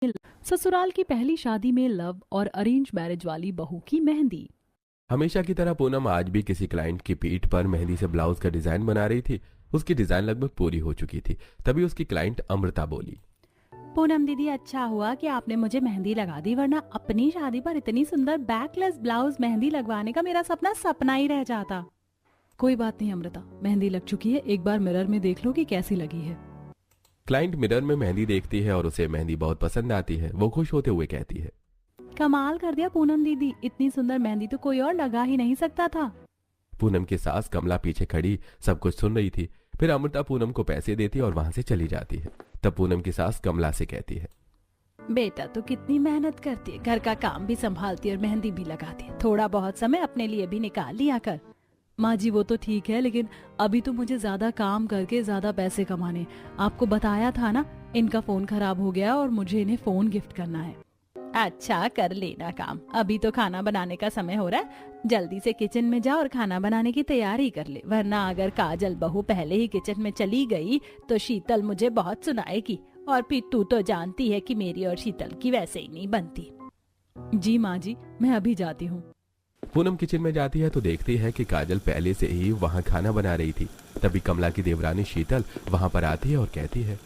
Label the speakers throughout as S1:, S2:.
S1: ससुराल की पहली शादी में लव और अरेंज मैरिज वाली बहू की मेहंदी।
S2: हमेशा की तरह पूनम आज भी किसी क्लाइंट की पीठ पर मेहंदी से ब्लाउज का डिजाइन बना रही थी। उसकी डिजाइन लगभग पूरी हो चुकी थी। तभी उसकी क्लाइंट अमृता बोली।
S1: पूनम दीदी, अच्छा हुआ कि आपने मुझे मेहंदी लगा दी, वरना अपनी शादी पर इतनी सुंदर बैकलेस ब्लाउज मेहंदी लगवाने का मेरा सपना सपना ही रह जाता। कोई बात नहीं अमृता, मेहंदी लग चुकी है, एक बार मिरर में देख लो कि कैसी लगी है।
S2: क्लाइंट मिरर में मेहंदी देखती है और उसे मेहंदी बहुत पसंद आती है। वो खुश होते हुए कहती है,
S1: कमाल कर दिया पूनम दीदी, इतनी सुंदर मेहंदी तो कोई और लगा ही नहीं सकता था।
S2: पूनम की सास कमला पीछे खड़ी सब कुछ सुन रही थी। फिर अमृता पूनम को पैसे देती और वहां से चली जाती है। तब पूनम की सास कमला से कहती है,
S1: बेटा तो कितनी मेहनत करती है, घर का काम भी संभालती है और मेहंदी भी लगाती है, थोड़ा बहुत समय अपने लिए भी निकाल लिया कर। माँ जी वो तो ठीक है, लेकिन अभी तो मुझे ज्यादा काम करके ज्यादा पैसे कमाने। आपको बताया था ना, इनका फोन खराब हो गया और मुझे इन्हें फोन गिफ्ट करना है। अच्छा कर लेना काम, अभी तो खाना बनाने का समय हो रहा है, जल्दी से किचन में जा और खाना बनाने की तैयारी कर ले, वरना अगर काजल बहू पहले ही किचन में चली गई तो शीतल मुझे बहुत सुनाएगी, और फिर तू तो जानती है कि मेरी और शीतल की वैसे ही नहीं बनती। जी माँ जी, मैं अभी जाती हूँ।
S2: पूनम किचन में जाती है तो देखती है कि काजल पहले से ही वहां खाना बना रही थी। तभी कमला की देवरानी शीतल वहां पर आती है और कहती है,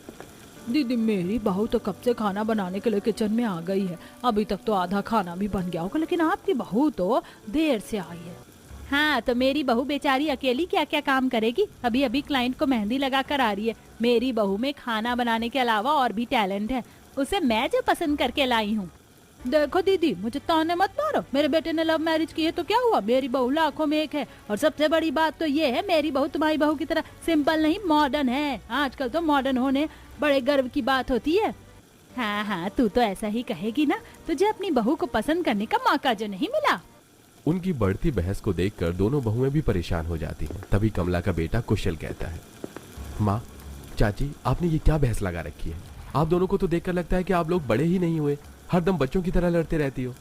S1: दीदी मेरी बहू तो कब से खाना बनाने के लिए किचन में आ गई है, अभी तक तो आधा खाना भी बन गया होगा, लेकिन आपकी बहू तो देर से आई है। हाँ तो मेरी बहू बेचारी अकेली क्या क्या काम करेगी, अभी अभी क्लाइंट को मेहंदी लगा कर आ रही है। मेरी बहू में खाना बनाने के अलावा और भी टैलेंट है, उसे मैं जो पसंद करके लाई हूँ। देखो दीदी, मुझे ताने मत मारो, मेरे बेटे ने लव मैरिज की है तो क्या हुआ, मेरी बहू लाखों में एक है, और सबसे बड़ी बात तो ये है मेरी बहू तुम्हारी बहू की तरह सिंपल नहीं मॉडर्न है। आजकल तो मॉडर्न होने बड़े गर्व की बात होती है। हाँ हाँ तू तो ऐसा ही कहेगी ना, तुझे अपनी बहू को पसंद करने का मौका जो नहीं मिला।
S2: उनकी बढ़ती बहस को देखकर दोनों बहुएं भी परेशान हो जाती हैं। तभी कमला का बेटा कुशल कहता है, माँ, चाची, आपने ये क्या बहस लगा रखी है? आप दोनों को तो देखकर लगता है कि आप लोग बड़े ही नहीं हुए, हरदम बच्चों की तरह लड़ते रहती हो।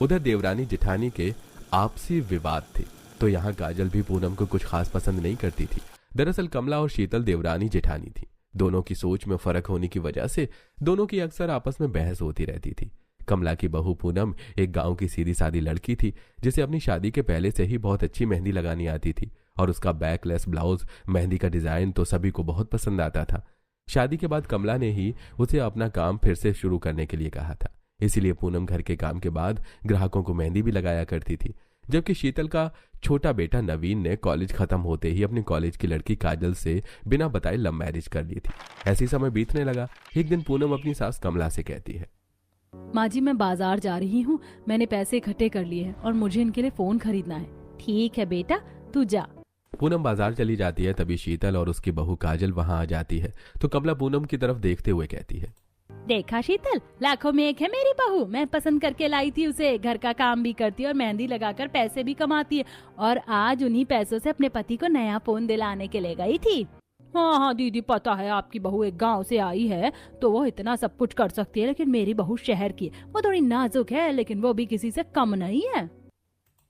S2: उधर देवरानी जेठानी के आपसी विवाद थे, तो यहाँ काजल भी पूनम को कुछ खास पसंद नहीं करती थी। दरअसल कमला और शीतल देवरानी जेठानी थी। दोनों की सोच में फर्क होने की वजह से दोनों की अक्सर आपस में बहस होती रहती थी। कमला की बहू पूनम एक गांव की सीधी सादी लड़की थी, जिसे अपनी शादी के पहले से ही बहुत अच्छी मेहंदी लगानी आती थी, और उसका बैकलेस ब्लाउज मेहंदी का डिजाइन तो सभी को बहुत पसंद आता था। शादी के बाद कमला ने ही उसे अपना काम फिर से शुरू करने के लिए कहा था, इसीलिए पूनम घर के काम के बाद ग्राहकों को मेहंदी भी लगाया करती थी। जबकि शीतल का छोटा बेटा नवीन ने कॉलेज खत्म होते ही अपनी कॉलेज की लड़की काजल से बिना बताए लव मैरिज कर ली थी। ऐसी समय बीतने लगा। एक दिन पूनम अपनी सास कमला से कहती है,
S1: माँ जी मैं बाजार जा रही हूँ, मैंने पैसे इकट्ठे कर लिए हैं और मुझे इनके लिए फोन खरीदना है। ठीक है बेटा, तू जा।
S2: पूनम बाजार चली जाती है। तभी शीतल और उसकी बहू काजल वहां आ जाती है तो कमला पूनम की तरफ देखते हुए कहती है,
S1: देखा शीतल, लाखों में एक है मेरी बहू, मैं पसंद करके लाई थी उसे, घर का काम भी करती है और मेहंदी लगाकर पैसे भी कमाती है, और आज उन्हीं पैसों से अपने पति को नया फोन दिलाने के लिए गई थी। हाँ हाँ दीदी, पता है आपकी बहू एक गांव से आई है तो वो इतना सब कुछ कर सकती है, लेकिन मेरी बहू शहर की है, वो थोड़ी नाजुक है, लेकिन वो भी किसी से कम नहीं है।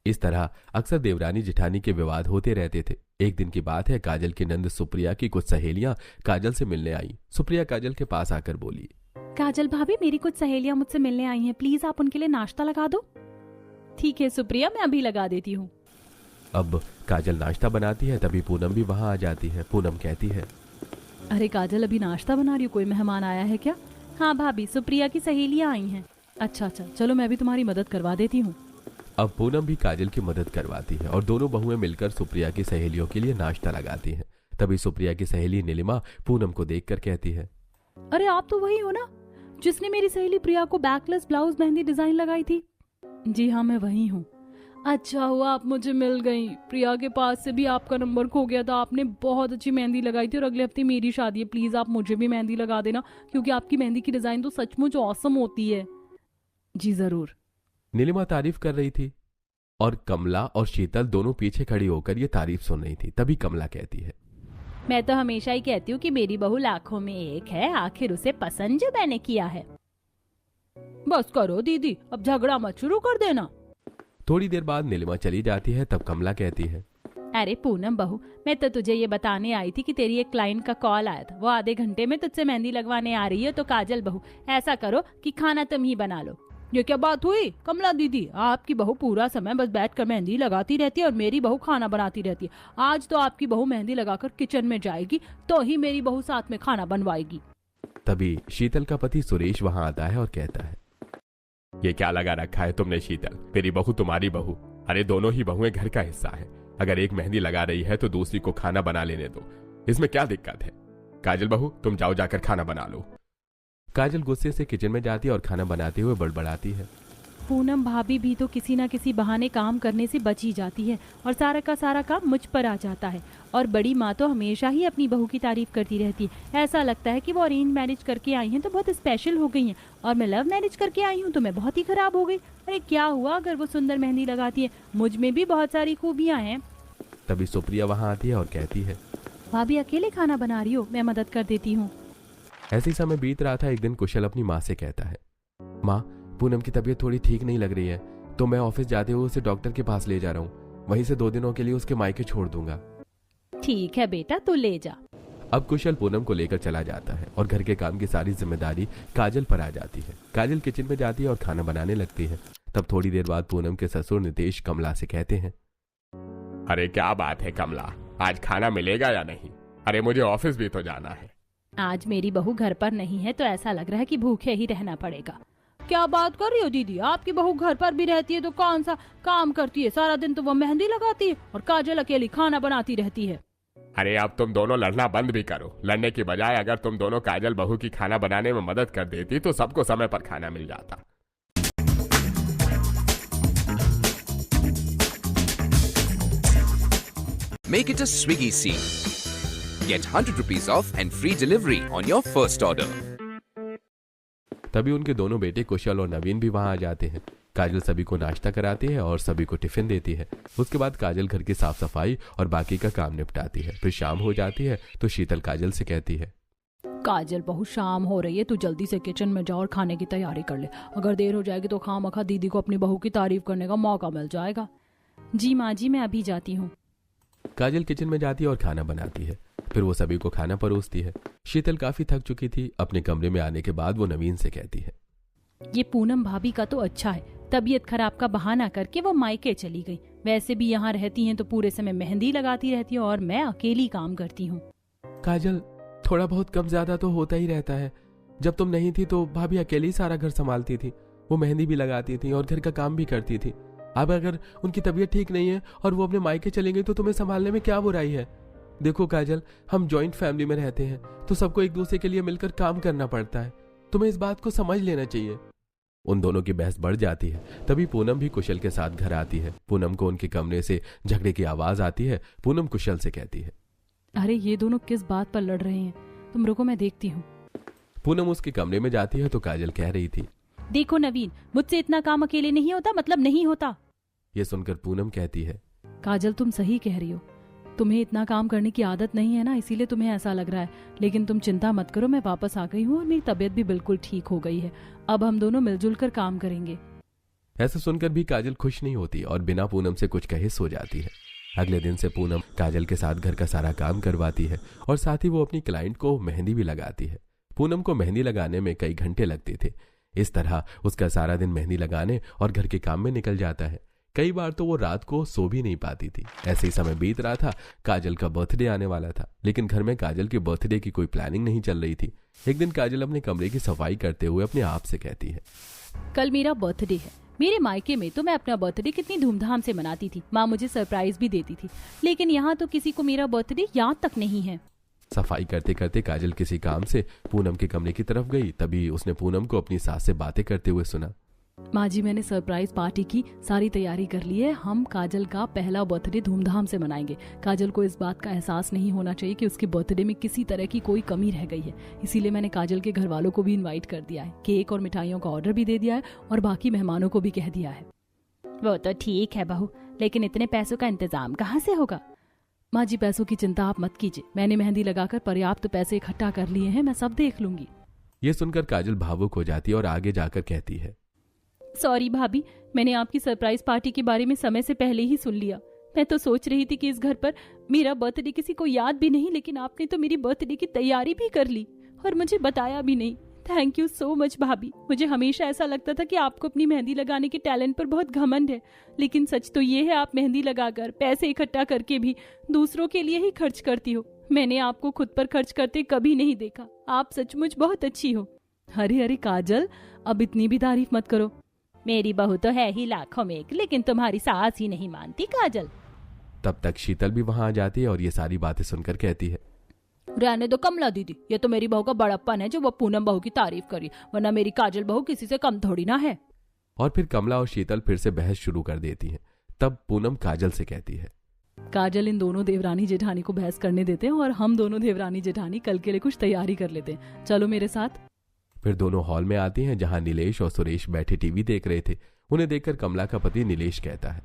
S2: इस तरह अक्सर देवरानी जेठानी के विवाद होते रहते थे। एक दिन की बात है, काजल की नंद सुप्रिया की कुछ सहेलियां काजल से मिलने आई। सुप्रिया काजल के पास आकर बोली,
S1: काजल भाभी, मेरी कुछ सहेलियां मुझसे मिलने आई हैं, प्लीज आप उनके लिए नाश्ता लगा दो। ठीक है सुप्रिया, मैं अभी लगा देती हूँ।
S2: अब काजल नाश्ता बनाती है। तभी पूनम भी वहां आ जाती है। पूनम कहती है,
S1: अरे काजल, अभी नाश्ता बना रही हो, कोई मेहमान आया है क्या? हाँ भाभी, सुप्रिया की सहेलियां आई हैं। अच्छा अच्छा, चलो मैं भी तुम्हारी मदद करवा देती हूँ।
S2: अब पूनम भी काजल की मदद करवाती है और दोनों बहुएं मिलकर सुप्रिया की सहेलियों के लिए नाश्ता लगाती हैं। तभी सुप्रिया की सहेली नीलिमा पूनम को देखकर कहती है,
S1: अरे आप तो वही हो ना जिसने मेरी सहेली प्रिया को बैकलेस ब्लाउज मेहंदी डिजाइन लगाई थी? जी हाँ, मैं वही हूँ। अच्छा हुआ आप मुझे मिल गई, प्रिया के पास से भी आपका नंबर खो गया था, आपने बहुत अच्छी मेहंदी लगाई थी और अगले हफ्ते मेरी शादी है, प्लीज आप मुझे भी मेहंदी लगा देना, क्योंकि आपकी मेहंदी की डिजाइन तो सचमुच ऑसम होती है। जी जरूर।
S2: नीलिमा तारीफ कर रही थी और कमला और शीतल दोनों पीछे खड़ी होकर ये तारीफ सुन रही थी। तभी कमला कहती है,
S1: मैं तो हमेशा ही कहती हूँ कि मेरी बहू लाखों में एक है, आखिर उसे पसंद जो मैंने किया है। बस करो दीदी, अब झगड़ा मत शुरू कर देना।
S2: थोड़ी देर बाद नीलिमा चली जाती है। तब कमला कहती है,
S1: अरे पूनम बहू, मैं तो तुझे ये बताने आई थी कि तेरी एक क्लाइंट का कॉल आया था, वो आधे घंटे में तुझसे मेहंदी लगवाने आ रही है। तो काजल बहू, ऐसा करो कि खाना तुम ही बना लो। ये क्या बात हुई कमला दीदी, आपकी बहू पूरा समय बस बैठकर मेहंदी लगाती रहती है और मेरी बहू खाना बनाती रहती है। आज तो आपकी बहू मेहंदी लगाकर किचन में जाएगी तो ही मेरी बहू साथ में खाना बनवाएगी।
S2: तभी शीतल का पति सुरेश वहां आता है और कहता है, ये क्या लगा रखा है तुमने शीतल, मेरी बहू तुम्हारी बहू, अरे दोनों ही बहुएं घर का हिस्सा है। अगर एक मेहंदी लगा रही है तो दूसरी को खाना बना लेने दो, इसमें क्या दिक्कत है। काजल बहू, तुम जाओ जाकर खाना बना लो। काजल गुस्से से किचन में जाती है और खाना बनाते हुए बड़बड़ाती है,
S1: पूनम भाभी भी तो किसी ना किसी बहाने काम करने से बच ही जाती है और सारा का सारा काम मुझ पर आ जाता है। और बड़ी माँ तो हमेशा ही अपनी बहू की तारीफ करती रहती है। ऐसा लगता है कि वो अरेंज मैरिज करके आई हैं तो बहुत स्पेशल हो गई हैं, और मैं लव मैरिज करके आई हूँ तो मैं बहुत ही खराब हो गई। अरे क्या हुआ अगर वो सुंदर मेहंदी लगाती है, मुझ में भी बहुत सारी खूबियाँ हैं।
S2: तभी सुप्रिया वहां आती है और कहती है,
S1: भाभी अकेले खाना बना रही हो, मैं मदद कर देती हूँ।
S2: ऐसे ही समय बीत रहा था। एक दिन कुशल अपनी माँ से कहता है, माँ पूनम की तबीयत थोड़ी ठीक नहीं लग रही है, तो मैं ऑफिस जाते हुए उसे डॉक्टर के पास ले जा रहा हूँ, वहीं से 2 दिनों के लिए उसके मायके छोड़ दूंगा।
S1: ठीक है बेटा, तू ले जा।
S2: अब कुशल पूनम को लेकर चला जाता है और घर के काम की सारी जिम्मेदारी काजल पर आ जाती है। काजल किचन में जाती है और खाना बनाने लगती है। तब थोड़ी देर बाद पूनम के ससुर नितेश कमला से कहते हैं, अरे क्या बात है कमला, आज खाना मिलेगा या नहीं? अरे मुझे ऑफिस भी तो जाना है।
S1: आज मेरी बहू घर पर नहीं है तो ऐसा लग रहा है कि भूखे ही रहना पड़ेगा। क्या बात कर रही हो दीदी, आपकी बहू घर पर भी रहती है तो कौन सा काम करती है? सारा दिन तो वो मेहंदी लगाती है और काजल अकेली खाना बनाती रहती है।
S2: अरे अब तुम दोनों लड़ना बंद भी करो। लड़ने की बजाय अगर तुम दोनों काजल बहू की खाना बनाने में मदद कर देती तो सबको समय पर खाना मिल जाता।
S3: Make it a Swiggy scene. Get 100 rupees off and free delivery on your first order.
S2: तभी उनके दोनों बेटे कुशल और नवीन भी वहां आ जाते हैं। काजल सभी को नाश्ता कराती है और सभी को टिफिन देती है। उसके बाद काजल घर की साफ सफाई और बाकी का काम निपटाती है। फिर शाम हो जाती है तो शीतल काजल से कहती है,
S1: काजल बहुत शाम हो रही है, तू जल्दी से किचन में जा और खाने की तैयारी कर ले। अगर देर हो जाएगी तो खामखा दीदी को अपनी बहू की तारीफ करने का मौका मिल जाएगा। जी माँ जी, मैं अभी जाती हूँ।
S2: काजल किचन में जाती है और खाना बनाती है। फिर वो सभी को खाना परोसती है। शीतल काफी थक चुकी थी। अपने कमरे में आने के बाद वो नवीन से कहती है,
S1: ये पूनम भाभी का तो अच्छा है, तबीयत खराब का बहाना करके वो मायके चली गई। वैसे भी यहाँ रहती हैं तो पूरे समय मेहंदी लगाती रहती है और मैं अकेली काम करती हूँ।
S2: काजल, थोड़ा बहुत कम ज्यादा तो होता ही रहता है। जब तुम नहीं थी तो भाभी अकेली सारा घर संभालती थी। वो मेहंदी भी लगाती थी और घर का काम भी करती थी। अब अगर उनकी तबीयत ठीक नहीं है और वो अपने मायके चलेंगे तो तुम्हें संभालने में क्या बुराई है? देखो काजल, हम जॉइंट फैमिली में रहते हैं तो सबको एक दूसरे के लिए मिलकर काम करना पड़ता है। तुम्हें इस बात को समझ लेना चाहिए। उन दोनों की बहस बढ़ जाती है। तभी पूनम भी कुशल के साथ घर आती है। पूनम को उनके कमरे से झगड़े की आवाज आती है। पूनम कुशल से कहती है,
S1: अरे ये दोनों किस बात पर लड़ रहे हैं? तुम रुको, मैं देखती हूँ।
S2: पूनम उसके कमरे में जाती है तो काजल कह रही थी,
S1: देखो नवीन, मुझसे इतना काम अकेले नहीं होता, मतलब नहीं होता।
S2: ये सुनकर पूनम कहती है,
S1: काजल तुम सही कह रही हो, तुम्हें इतना काम करने की आदत नहीं है ना, इसीलिए तुम्हें ऐसा लग रहा है। लेकिन तुम चिंता मत करो, मैं वापस आ गई हूँ और मेरी तबीयत भी बिल्कुल ठीक हो गई है। अब हम दोनों मिलजुल कर काम करेंगे।
S2: ऐसा सुनकर भी काजल खुश नहीं होती और बिना पूनम से कुछ कहे सो जाती है। अगले दिन से पूनम काजल के साथ घर का सारा काम करवाती है और साथ ही वो अपनी क्लाइंट को मेहंदी भी लगाती है। पूनम को मेहंदी लगाने में कई घंटे लगते थे। इस तरह उसका सारा दिन मेहंदी लगाने और घर के काम में निकल जाता है। कई बार तो वो रात को सो भी नहीं पाती थी। ऐसे ही समय बीत रहा था। काजल का बर्थडे आने वाला था, लेकिन घर में काजल के बर्थडे की कोई प्लानिंग नहीं चल रही थी। एक दिन काजल अपने कमरे की सफाई करते हुए अपने आप से कहती है,
S1: कल मेरा बर्थडे है। मेरे मायके में तो मैं अपना बर्थडे कितनी धूमधाम से मनाती थी, माँ मुझे सरप्राइज भी देती थी, लेकिन यहाँ तो किसी को मेरा बर्थडे याद तक नहीं है।
S2: सफाई करते करते काजल किसी काम से पूनम के कमरे की तरफ गई। तभी उसने पूनम को अपनी सास से बातें करते हुए सुना,
S1: माँ जी, मैंने सरप्राइज पार्टी की सारी तैयारी कर ली है। हम काजल का पहला बर्थडे धूमधाम से मनाएंगे। काजल को इस बात का एहसास नहीं होना चाहिए कि उसके बर्थडे में किसी तरह की कोई कमी रह गई है। इसीलिए मैंने काजल के घर वालों को भी इनवाइट कर दिया है, केक और मिठाइयों का ऑर्डर भी दे दिया है और बाकी मेहमानों को भी कह दिया है। वो तो ठीक है बहू, लेकिन इतने पैसों का इंतजाम कहाँ से होगा? माँ जी, पैसों की चिंता आप मत कीजिए, मैंने मेहंदी लगाकर पर्याप्त पैसे इकट्ठा कर लिए हैं, मैं सब देख लूंगी।
S2: ये सुनकर काजल भावुक हो जाती है और आगे जाकर कहती है,
S1: सॉरी भाभी, मैंने आपकी सरप्राइज पार्टी के बारे में समय से पहले ही सुन लिया। मैं तो सोच रही थी कि इस घर पर मेरा बर्थडे किसी को याद भी नहीं, लेकिन आपने तो मेरी बर्थडे की तैयारी भी कर ली और मुझे बताया भी नहीं। थैंक यू सो मच भाभी। मुझे हमेशा ऐसा लगता था कि आपको अपनी मेहंदी लगाने के टैलेंट पर बहुत घमंड है, लेकिन सच तो ये है आप मेहंदी लगाकर पैसे इकट्ठा करके भी दूसरों के लिए ही खर्च करती हो। मैंने आपको खुद पर खर्च करते कभी नहीं देखा। आप सचमुच बहुत अच्छी हो। अरे अरे काजल, अब इतनी भी तारीफ मत करो। मेरी बहू तो है ही लाखों में एक, लेकिन तुम्हारी सास ही नहीं मानती काजल।
S2: तब तक शीतल भी वहां आ जाती है और ये सारी बातें सुनकर कहती है,
S1: रहने दो कमला दीदी, ये तो मेरी बहू का बड़प्पन है जो वो पूनम बहू की तारीफ करी, वरना मेरी काजल बहू किसी से कम थोड़ी ना है।
S2: और फिर कमला और शीतल फिर से बहस शुरू कर देती हैं। तब पूनम काजल से कहती है,
S1: काजल, इन दोनों देवरानी जेठानी को बहस करने देते हैं और हम दोनों देवरानी जेठानी कल के लिए कुछ तैयारी कर लेते हैं। चलो मेरे साथ।
S2: फिर दोनों हॉल में आती हैं जहां नीलेश और सुरेश बैठे टीवी देख रहे थे। उन्हें देखकर कमला का पति नीलेश कहता है,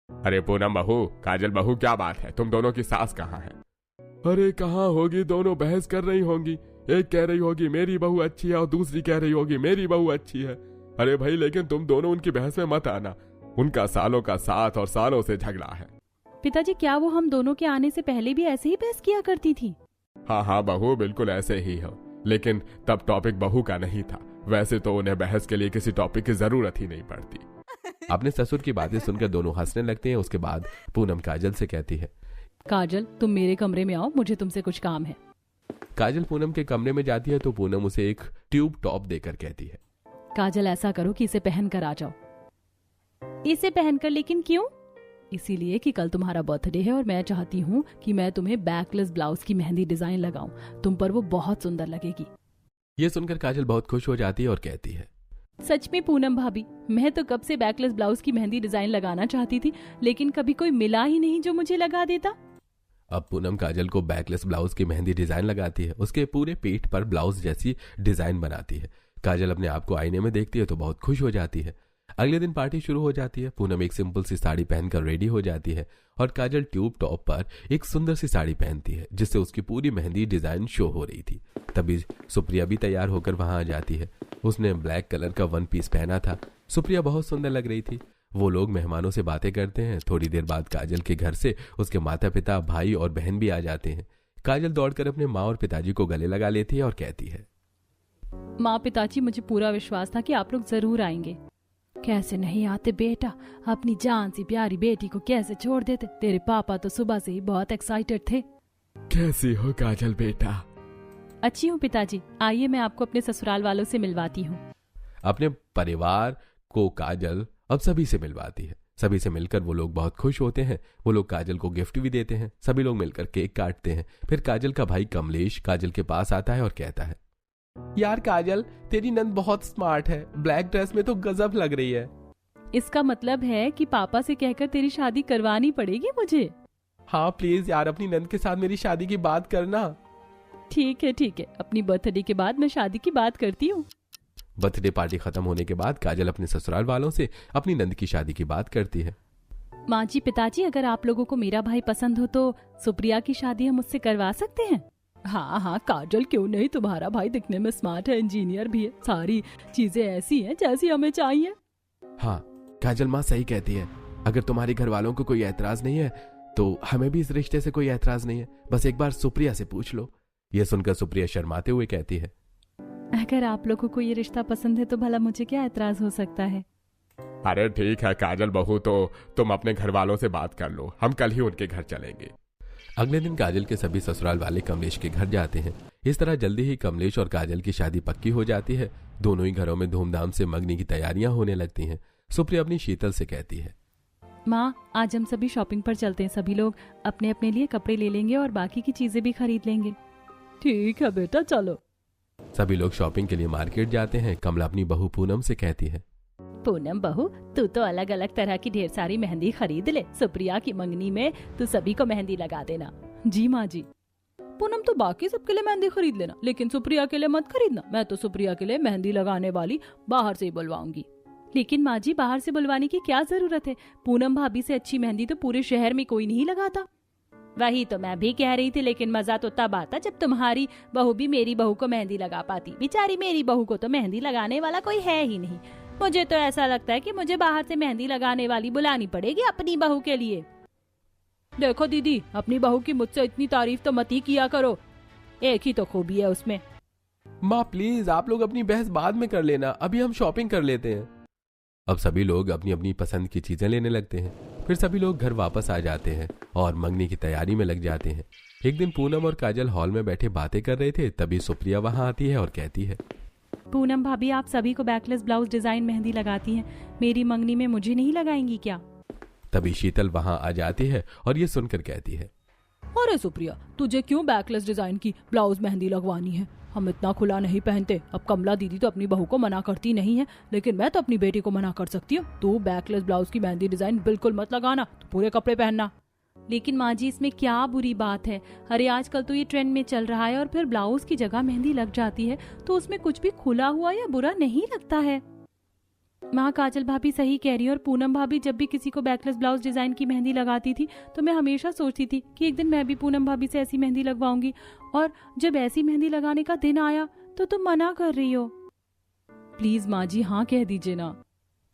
S4: अरे पूनम बहू, काजल बहू, क्या बात है, तुम दोनों की सास कहाँ है?
S2: अरे कहाँ होगी, दोनों बहस कर रही होंगी। एक कह रही होगी मेरी बहू अच्छी है और दूसरी कह रही होगी मेरी बहू अच्छी है। अरे भाई, लेकिन तुम दोनों उनकी बहस में मत आना, उनका सालों का साथ और सालों से झगड़ा है।
S1: पिताजी, क्या वो हम दोनों के आने से पहले भी ऐसे ही बहस किया करती थी?
S4: हाँ हाँ बहू, बिल्कुल ऐसे ही हो, लेकिन तब टॉपिक बहू का नहीं था। वैसे तो उन्हें बहस के लिए किसी टॉपिक की जरूरत ही नहीं पड़ती।
S2: अपने ससुर की बातें सुनकर दोनों हंसने लगते हैं। उसके बाद पूनम काजल से कहती है,
S1: काजल, तुम मेरे कमरे में आओ, मुझे तुमसे कुछ काम है।
S2: काजल पूनम के कमरे में जाती है तो पूनम उसे एक ट्यूब टॉप देकर कहती है,
S1: काजल, ऐसा करो कि इसे पहन कर आ जाओ। इसे पहनकर? लेकिन क्यों? इसीलिए कि कल तुम्हारा बर्थडे है और मैं चाहती हूँ कि मैं तुम्हें बैकलेस ब्लाउज की मेहंदी डिजाइन लगाऊं। तुम पर वो बहुत सुंदर लगेगी।
S2: ये सुनकर काजल बहुत खुश हो जाती है और कहती है,
S1: सच में पूनम भाभी, मैं तो कब से बैकलेस ब्लाउज की मेहंदी डिजाइन लगाना चाहती थी, लेकिन कभी कोई मिला ही नहीं जो मुझे लगा देता।
S2: अब पूनम काजल को बैकलेस ब्लाउज की मेहंदी डिजाइन लगाती है। उसके पूरे पेट पर ब्लाउज जैसी डिजाइन बनाती है। काजल अपने आप को आईने में देखती है तो बहुत खुश हो जाती है। अगले दिन पार्टी शुरू हो जाती है। पूनम एक सिंपल सी साड़ी पहनकर रेडी हो जाती है और काजल ट्यूब टॉप पर एक सुंदर सी साड़ी पहनती है जिससे उसकी पूरी मेहंदी डिजाइन शो हो रही थी। तभी सुप्रिया भी तैयार होकर वहां आ जाती है। उसने ब्लैक कलर का वन पीस पहना था। सुप्रिया बहुत सुंदर लग रही थी। वो लोग मेहमानों से बातें करते हैं। थोड़ी देर बाद काजल के घर से उसके माता पिता, भाई और बहन भी आ जाते हैं। काजल दौड़कर अपने माँ और पिताजी को गले लगा लेती है और कहती है,
S1: माँ, पिताजी, मुझे पूरा विश्वास था कि आप लोग जरूर आएंगे। कैसे नहीं आते बेटा, अपनी जान सी प्यारी बेटी को कैसे छोड़ देते। तेरे पापा तो सुबह से ही बहुत एक्साइटेड थे।
S2: कैसी हो काजल बेटा?
S1: अच्छी हूँ पिताजी, आइए मैं आपको अपने ससुराल वालों से मिलवाती हूँ।
S2: अपने परिवार को काजल अब सभी से मिलवाती है। सभी से मिलकर वो लोग बहुत खुश होते हैं। वो लोग काजल को गिफ्ट भी देते हैं। सभी लोग मिलकर केक काटते हैं। फिर काजल का भाई कमलेश काजल के पास आता है और कहता है, यार काजल, तेरी नंद बहुत स्मार्ट है, ब्लैक ड्रेस में तो गजब लग रही है।
S1: इसका मतलब है कि पापा से कहकर तेरी शादी करवानी पड़ेगी मुझे।
S2: हाँ प्लीज यार, अपनी नंद के साथ मेरी शादी की बात करना।
S1: ठीक है, अपनी बर्थडे के बाद मैं शादी की बात करती हूँ।
S2: बर्थडे पार्टी खत्म होने के बाद काजल अपने ससुराल वालों से अपनी नंद की शादी की बात करती है।
S1: माँ जी, पिताजी, अगर आप लोगों को मेरा भाई पसंद हो तो सुप्रिया की शादी हम उससे करवा सकते हैं। हाँ काजल, क्यों नहीं, तुम्हारा भाई दिखने में स्मार्ट है, इंजीनियर भी है, सारी चीजें ऐसी हैं जैसी हमें चाहिए।
S2: हाँ काजल माँ सही कहती है। अगर तुम्हारे घर वालों को कोई ऐतराज नहीं है तो हमें भी इस रिश्ते से कोई ऐतराज नहीं है। बस एक बार सुप्रिया से पूछ लो। यह सुनकर सुप्रिया शर्माते हुए कहती है,
S1: अगर आप लोगों को ये रिश्ता पसंद है तो भला मुझे क्या ऐतराज हो सकता है।
S4: अरे ठीक है काजल बहू, तो तुम अपने घर वालों से बात कर लो, हम कल ही उनके घर चलेंगे।
S2: अगले दिन काजल के सभी ससुराल वाले कमलेश के घर जाते हैं। इस तरह जल्दी ही कमलेश और काजल की शादी पक्की हो जाती है। दोनों ही घरों में धूमधाम से मंगनी की तैयारियां होने लगती हैं। सुप्रिया अपनी शीतल से कहती है,
S1: माँ, आज हम सभी शॉपिंग पर चलते हैं। सभी लोग अपने अपने लिए कपड़े ले लेंगे और बाकी की चीजें भी खरीद लेंगे। ठीक है बेटा, चलो।
S2: सभी लोग शॉपिंग के लिए मार्केट जाते हैं। कमला अपनी बहू पूनम से कहती है,
S1: पूनम बहू, तू तो अलग अलग तरह की ढेर सारी मेहंदी खरीद ले। सुप्रिया की मंगनी में तू सभी को मेहंदी लगा देना। जी माँ जी। पूनम, तो बाकी सबके लिए मेहंदी खरीद लेना, लेकिन सुप्रिया के लिए मत खरीदना। मैं तो सुप्रिया के लिए मेहंदी लगाने वाली बाहर से ही बुलवाऊंगी। लेकिन माँ जी, बाहर से बुलवाने की क्या जरूरत है? पूनम भाभी से अच्छी मेहंदी तो पूरे शहर में कोई नहीं लगाता। वही तो मैं भी कह रही थी, लेकिन मजा तो तब आता जब तुम्हारी बहू भी मेरी बहू को मेहंदी लगा पाती। बेचारी मेरी बहू को तो मेहंदी लगाने वाला कोई है ही नहीं। मुझे तो ऐसा लगता है कि मुझे बाहर से मेहंदी लगाने वाली बुलानी पड़ेगी अपनी बहू के लिए। देखो दीदी, अपनी बहू की मुझसे इतनी तारीफ तो मत ही किया करो, एक ही तो खूबी है उसमें।
S2: माँ प्लीज आप लोग अपनी बहस बाद में कर लेना, अभी हम शॉपिंग कर लेते हैं। अब सभी लोग अपनी अपनी पसंद की चीजें लेने लगते हैं। फिर सभी लोग घर वापस आ जाते हैं और मंगनी की तैयारी में लग जाते हैं। एक दिन पूनम और काजल हॉल में बैठे बातें कर रहे थे, तभी सुप्रिया वहां आती है और कहती है,
S5: पूनम भाभी, आप सभी को बैकलेस ब्लाउज डिजाइन मेहंदी लगाती हैं, मेरी मंगनी में मुझे नहीं लगाएंगी क्या?
S2: तभी शीतल वहां आ जाती है और ये सुनकर कहती है,
S1: अरे सुप्रिया, तुझे क्यों बैकलेस डिजाइन की ब्लाउज मेहंदी लगवानी है? हम इतना खुला नहीं पहनते। अब कमला दीदी तो अपनी बहू को मना करती नहीं है, लेकिन मैं तो अपनी बेटी को मना कर सकती हूँ। तू बैकलेस ब्लाउज की मेहंदी डिजाइन बिल्कुल मत लगाना, तो पूरे कपड़े पहनना।
S5: लेकिन माँ जी, इसमें क्या बुरी बात है? अरे आजकल तो ये ट्रेंड में चल रहा है और फिर ब्लाउज की जगह मेहंदी लग जाती है, तो उसमें कुछ भी खुला हुआ या बुरा नहीं लगता है। माँ, काजल भाभी सही कह रही है। और पूनम भाभी, जब भी किसी को बैकलेस ब्लाउज डिजाइन की मेहंदी लगाती थी तो मैं हमेशा सोचती थी कि एक दिन मैं भी पूनम भाभी से ऐसी मेहंदी लगवाऊंगी, और जब ऐसी मेहंदी लगाने का दिन आया तो तुम मना कर रही हो। प्लीज माँ जी, हाँ कह दीजिए ना।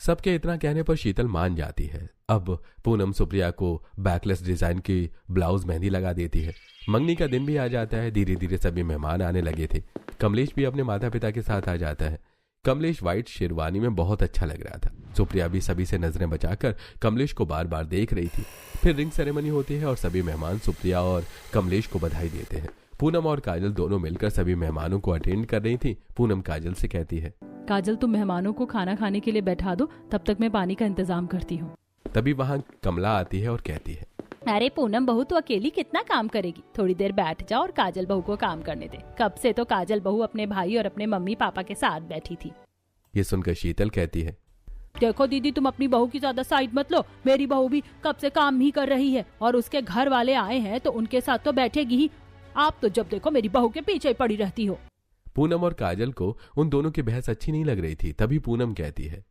S2: सबके इतना कहने पर शीतल मान जाती है। अब पूनम सुप्रिया को बैकलेस डिजाइन की ब्लाउज मेहंदी लगा देती है। मंगनी का दिन भी आ जाता है। धीरे धीरे सभी मेहमान आने लगे थे। कमलेश भी अपने माता पिता के साथ आ जाता है। कमलेश व्हाइट शेरवानी में बहुत अच्छा लग रहा था। सुप्रिया भी सभी से नजरें बचाकर कमलेश को बार बार देख रही थी। फिर रिंग सेरेमनी होती है और सभी मेहमान सुप्रिया और कमलेश को बधाई देते हैं। पूनम और काजल दोनों मिलकर सभी मेहमानों को अटेंड कर रही थी। पूनम काजल से कहती है,
S5: काजल, तुम मेहमानों को खाना खाने के लिए बैठा दो, तब तक मैं पानी का इंतजाम करती हूँ।
S2: तभी वहां कमला आती है और कहती है,
S1: अरे पूनम बहू तो अकेली कितना काम करेगी, थोड़ी देर बैठ जाओ और काजल बहू को काम करने दे। कब से तो काजल बहू अपने भाई और अपने मम्मी पापा के साथ बैठी थी।
S2: ये सुनकर शीतल कहती है,
S1: देखो दीदी, तुम अपनी बहू की ज्यादा साइड मत लो। मेरी बहू भी कब से काम ही कर रही है और उसके घर वाले आए हैं तो उनके साथ तो बैठेगी ही। आप तो जब देखो मेरी बहू के पीछे ही पड़ी रहती हो।
S2: पूनम और काजल को उन दोनों की बहस अच्छी नहीं लग रही थी। तभी पूनम कहती है,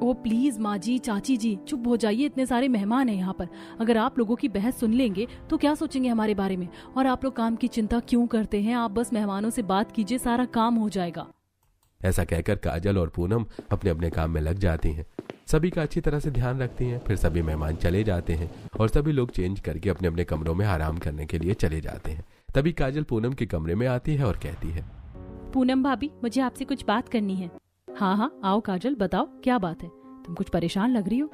S5: ओ प्लीज माँ जी, चाची जी, चुप हो जाइए, इतने सारे मेहमान हैं यहाँ पर। अगर आप लोगों की बहस सुन लेंगे तो क्या सोचेंगे हमारे बारे में? और आप लोग काम की चिंता क्यों करते हैं? आप बस मेहमानों से बात कीजिए, सारा काम हो जाएगा।
S2: ऐसा कहकर काजल और पूनम अपने अपने काम में लग जाती हैं। सभी का अच्छी तरह से ध्यान रखती हैं। फिर सभी मेहमान चले जाते हैं और सभी लोग चेंज करके अपने अपने कमरों में आराम करने के लिए चले जाते हैं। तभी काजल पूनम के कमरे में आती है और कहती है,
S5: पूनम भाभी, मुझे आपसे कुछ बात करनी है। हाँ हाँ, आओ काजल, बताओ क्या बात है? तुम कुछ परेशान लग रही हो।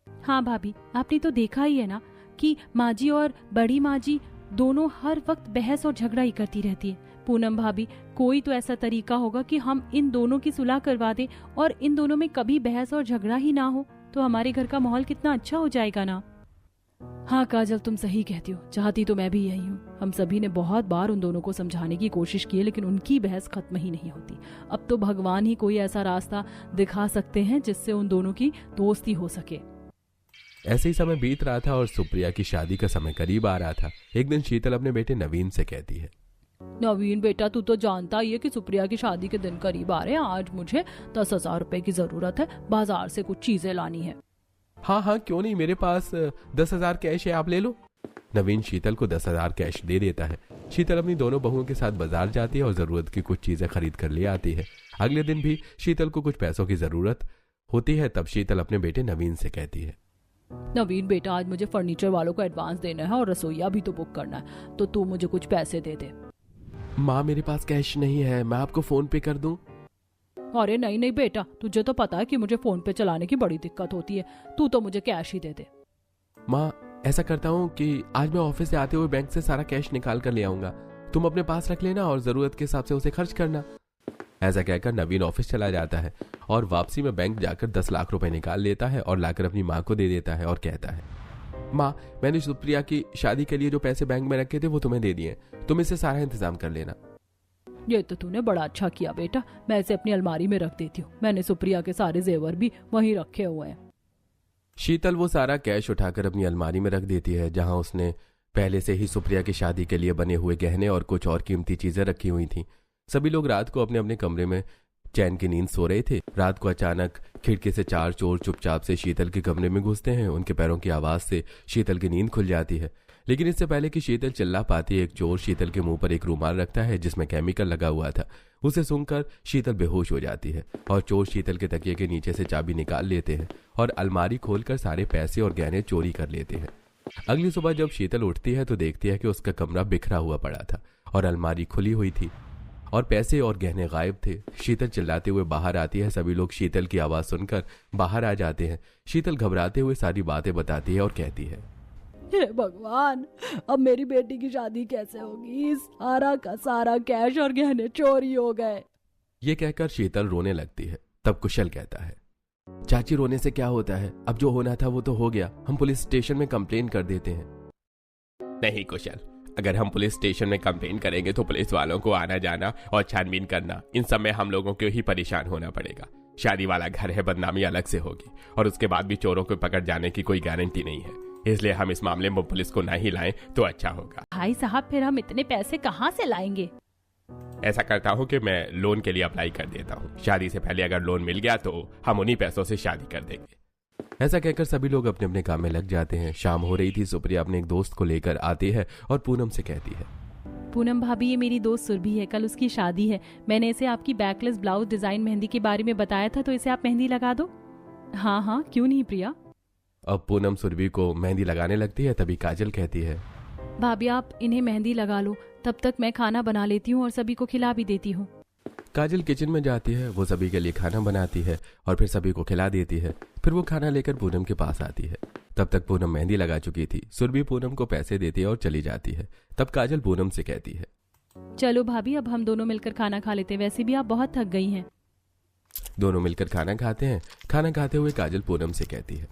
S5: हाँ भाभी, आपने तो देखा ही है ना कि माँ जी और बड़ी माँ जी दोनों हर वक्त बहस और झगड़ा ही करती रहती है। पूनम भाभी, कोई तो ऐसा तरीका होगा कि हम इन दोनों की सुलह करवा दें और इन दोनों में कभी बहस और झगड़ा ही ना हो, तो हमारे घर का माहौल कितना अच्छा हो जाएगा ना। हाँ काजल, तुम सही कहती हो, चाहती तो मैं भी यही हूँ। हम सभी ने बहुत बार उन दोनों को समझाने की कोशिश की है, लेकिन उनकी बहस खत्म ही नहीं होती। अब तो भगवान ही कोई ऐसा रास्ता दिखा सकते हैं जिससे उन दोनों की दोस्ती हो सके।
S2: ऐसे ही समय बीत रहा था और सुप्रिया की शादी का समय करीब आ रहा था। एक दिन शीतल अपने बेटे नवीन से कहती है,
S1: नवीन बेटा, तू तो जानता ही है कि सुप्रिया की शादी के दिन करीब आ रहे हैं। आज मुझे 10,000 रुपए की जरूरत है, बाजार से कुछ चीजें लानी है।
S2: हाँ हाँ क्यों नहीं, मेरे पास 10,000 कैश है, आप ले लो। नवीन शीतल को 10,000 कैश दे देता है। शीतल अपनी दोनों बहुओं के साथ बाजार जाती है और जरूरत की कुछ चीजें खरीद कर ले आती है। अगले दिन भी शीतल को कुछ पैसों की जरूरत होती है। तब शीतल अपने बेटे नवीन से कहती है,
S1: नवीन बेटा, आज मुझे फर्नीचर वालों को एडवांस देना है और रसोईया भी तो बुक करना है, तो तू मुझे कुछ पैसे दे दे।
S2: माँ मेरे पास कैश नहीं है, मैं आपको फोन पे कर दूं?
S1: अरे नहीं नहीं बेटा, तुझे तो पता है कि मुझे फोन पे चलाने की बड़ी दिक्कत होती है, तू तो मुझे कैश ही दे दे।
S2: माँ ऐसा करता हूँ कि आज मैं ऑफिस से आते हुए बैंक से सारा कैश निकाल कर ले आऊंगा, तुम अपने पास रख लेना और जरूरत के हिसाब से उसे खर्च करना। ऐसा कहकर नवीन ऑफिस चला जाता है और वापसी में बैंक जाकर 10 लाख रुपए निकाल लेता है और लाकर अपनी माँ को दे देता है और कहता है, माँ मैंने सुप्रिया की शादी के लिए जो पैसे बैंक में रखे थे वो तुम्हें दे दिए, तुम इससे सारा इंतजाम कर लेना।
S1: ये तो तूने बड़ा अच्छा किया बेटा, मैं इसे अपनी अलमारी में रख देती हूँ। मैंने सुप्रिया के सारे जेवर भी वहीं रखे हुए हैं।
S2: शीतल वो सारा कैश उठाकर अपनी अलमारी में रख देती है, जहां उसने पहले से ही सुप्रिया की शादी के लिए बने हुए गहने और कुछ और कीमती चीजें रखी हुई थी। सभी लोग रात को अपने अपने कमरे में चैन की नींद सो रहे थे। रात को अचानक खिड़की से 4 चोर चुपचाप से शीतल के कमरे में घुसते हैं। उनके पैरों की आवाज से शीतल की नींद खुल जाती है, लेकिन इससे पहले कि शीतल चिल्ला पाती, एक चोर शीतल के मुंह पर एक रूमाल रखता है जिसमें केमिकल लगा हुआ था। उसे सुनकर शीतल बेहोश हो जाती है और चोर शीतल के तकिए के नीचे से चाबी निकाल लेते हैं और अलमारी खोलकर सारे पैसे और गहने चोरी कर लेते हैं। अगली सुबह जब शीतल उठती है तो देखती है कि उसका कमरा बिखरा हुआ पड़ा था और अलमारी खुली हुई थी और पैसे और गहने गायब थे। शीतल चिल्लाते हुए बाहर आती है। सभी लोग शीतल की आवाज सुनकर बाहर आ जाते हैं। शीतल घबराते हुए सारी बातें बताती है और कहती है,
S1: हे भगवान, अब मेरी बेटी की शादी कैसे होगी? सारा का सारा कैश और गहने चोरी हो गए।
S2: ये कहकर शीतल रोने लगती है। तब कुशल कहता है, चाची रोने से क्या होता है, अब जो होना था वो तो हो गया, हम पुलिस स्टेशन में कंप्लेन कर देते हैं। नहीं कुशल, अगर हम पुलिस स्टेशन में कंप्लेन करेंगे तो पुलिस वालों को आना जाना और छानबीन करना, इन सब में हम लोगों को ही परेशान होना पड़ेगा। शादी वाला घर है, बदनामी अलग से होगी और उसके बाद भी चोरों को पकड़ जाने की कोई गारंटी नहीं है, इसलिए हम इस मामले में पुलिस को नहीं लाएं तो अच्छा होगा।
S5: भाई साहब, फिर हम इतने पैसे कहाँ से लाएंगे?
S2: ऐसा करता हूँ कि मैं लोन के लिए अप्लाई कर देता हूँ। शादी से पहले अगर लोन मिल गया तो हम उन्हीं पैसों से शादी कर देंगे। ऐसा कहकर सभी लोग अपने अपने काम में लग जाते हैं। शाम हो रही थी। सुप्रिया अपने एक दोस्त को लेकर आती है और पूनम से कहती है,
S5: पूनम भाभी, ये मेरी दोस्त सुरभि है, कल उसकी शादी है। मैंने इसे आपकी बैकलेस ब्लाउज डिजाइन मेहंदी के बारे में बताया था, तो इसे आप मेहंदी लगा दो। हाँ हाँ, क्यों नहीं प्रिया।
S2: अब पूनम सुरभि को मेहंदी लगाने लगती है। तभी काजल कहती है,
S5: भाभी आप इन्हें मेहंदी लगा लो, तब तक मैं खाना बना लेती हूँ और सभी को खिला भी देती हूँ।
S2: काजल किचन में जाती है। वो सभी के लिए खाना बनाती है और फिर सभी को खिला देती है। फिर वो खाना लेकर पूनम के पास आती है। तब तक पूनम मेहंदी लगा चुकी थी। सुरभि पूनम को पैसे देती है और चली जाती है। तब काजल पूनम से कहती है,
S5: चलो भाभी, अब हम दोनों मिलकर खाना खा लेते हैं, वैसे भी आप बहुत थक गई हैं।
S2: दोनों मिलकर खाना खाते हैं। खाना खाते हुए काजल पूनम से कहती है,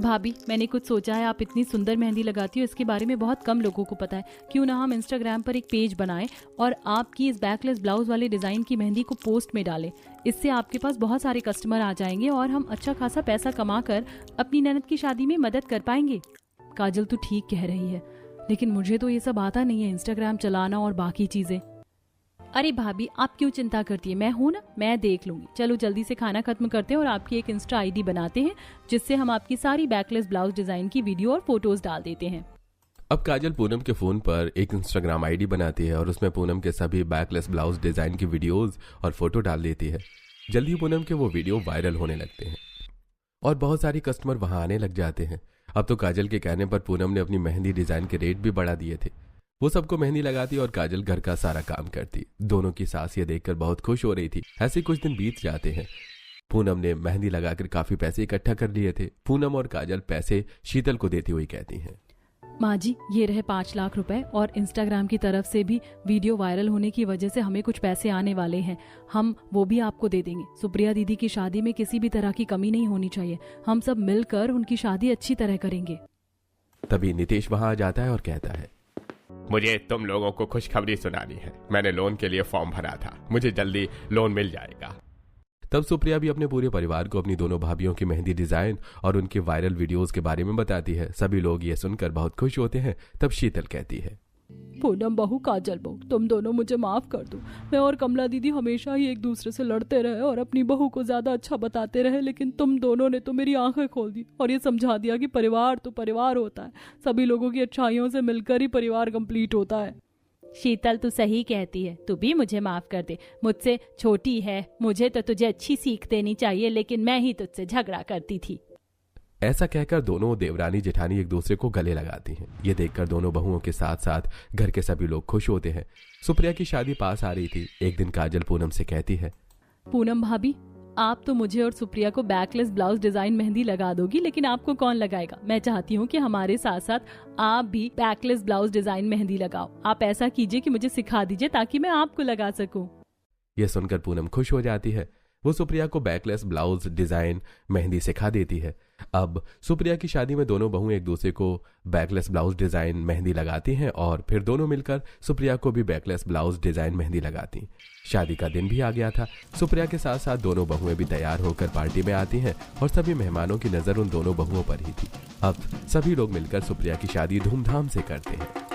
S5: भाभी मैंने कुछ सोचा है, आप इतनी सुंदर मेहंदी लगाती हो, इसके बारे में बहुत कम लोगों को पता है। क्यों ना हम इंस्टाग्राम पर एक पेज बनाएं और आपकी इस बैकलेस ब्लाउज वाले डिजाइन की मेहंदी को पोस्ट में डालें। इससे आपके पास बहुत सारे कस्टमर आ जाएंगे और हम अच्छा खासा पैसा कमाकर अपनी ननद की शादी में मदद कर पाएंगे। काजल तो ठीक कह रही है, लेकिन मुझे तो ये सब आता नहीं है, इंस्टाग्राम चलाना और बाकी चीजें। अरे भाभी आप क्यों चिंता करती है, मैं हूं ना, मैं देख लूंगी। चलो जल्दी से खाना खत्म करते हैं और आपकी एक इंस्टा आईडी बनाते हैं, जिससे हम आपकी सारी बैकलेस ब्लाउज डिजाइन की वीडियो और फोटोज डाल देते हैं।
S2: अब काजल पूनम के फोन पर एक इंस्टाग्राम आईडी बनाती है और उसमें पूनम के सभी बैकलेस ब्लाउज डिजाइन की वीडियोस और फोटो डाल देती है। जल्दी पूनम के वो वीडियो वायरल होने लगते हैं और बहुत सारे कस्टमर वहां आने लग जाते हैं। अब तो काजल के कहने पर पूनम ने अपनी मेहंदी डिजाइन के रेट भी बढ़ा दिए थे। वो सबको मेहंदी लगाती और काजल घर का सारा काम करती। दोनों की सास ये देखकर बहुत खुश हो रही थी। ऐसे कुछ दिन बीत जाते हैं। पूनम ने मेहंदी लगाकर काफी पैसे इकट्ठा कर लिए थे। पूनम और काजल पैसे शीतल को देती हुई कहती हैं,
S5: माँ जी ये रहे 5 लाख रुपए और इंस्टाग्राम की तरफ से भी वीडियो वायरल होने की वजह से हमें कुछ पैसे आने वाले हैं, हम वो भी आपको दे देंगे। सुप्रिया दीदी की शादी में किसी भी तरह की कमी नहीं होनी चाहिए, हम सब मिलकर उनकी शादी अच्छी तरह करेंगे।
S2: तभी नितेश वहां आ जाता है और कहता है, मुझे तुम लोगों को खुशखबरी सुनानी है। मैंने लोन के लिए फॉर्म भरा था, मुझे जल्दी लोन मिल जाएगा। तब सुप्रिया भी अपने पूरे परिवार को अपनी दोनों भाभियों की मेहंदी डिजाइन और उनके वायरल वीडियोस के बारे में बताती है। सभी लोग ये सुनकर बहुत खुश होते हैं। तब शीतल कहती है,
S1: पूनम बहू, काजल बहू, तुम दोनों मुझे माफ कर दो। मैं और कमला दीदी हमेशा ही एक दूसरे से लड़ते रहे और अपनी बहू को ज्यादा अच्छा बताते रहे, लेकिन तुम दोनों ने तो मेरी आंखें खोल दी और ये समझा दिया कि परिवार तो परिवार होता है, सभी लोगों की अच्छाइयों से मिलकर ही परिवार कंप्लीट होता है।
S5: शीतल तू सही कहती है, तू भी मुझे माफ कर दे, मुझसे छोटी है, मुझे तो तुझे अच्छी सीख देनी चाहिए, लेकिन मैं ही तुझसे झगड़ा करती थी।
S2: ऐसा कहकर दोनों देवरानी जेठानी एक दूसरे को गले लगाती हैं। ये देखकर दोनों बहुओं के साथ साथ घर के सभी लोग खुश होते हैं। सुप्रिया की शादी पास आ रही थी। एक दिन काजल पूनम से कहती है,
S5: पूनम भाभी आप तो मुझे और सुप्रिया को बैकलेस ब्लाउज डिजाइन मेहंदी लगा दोगी, लेकिन आपको कौन लगाएगा? मैं चाहती हूँ कि हमारे साथ साथ आप भी बैकलेस ब्लाउज डिजाइन मेहंदी लगाओ। आप ऐसा कीजिए कि मुझे सिखा दीजिए ताकि मैं आपको लगा सकूं।
S2: यह सुनकर पूनम खुश हो जाती है। वो सुप्रिया को बैकलेस ब्लाउज डिजाइन मेहंदी सिखा देती है। अब सुप्रिया की शादी में दोनों बहुएं एक दूसरे को बैकलेस ब्लाउज डिजाइन मेहंदी लगाती हैं और फिर दोनों मिलकर सुप्रिया को भी बैकलेस ब्लाउज डिजाइन मेहंदी लगाती। शादी का दिन भी आ गया था। सुप्रिया के साथ साथ दोनों बहुएं भी तैयार होकर पार्टी में आती हैं और सभी मेहमानों की नजर उन दोनों बहुओं पर ही थी। अब सभी लोग मिलकर सुप्रिया की शादी धूमधाम से करते हैं।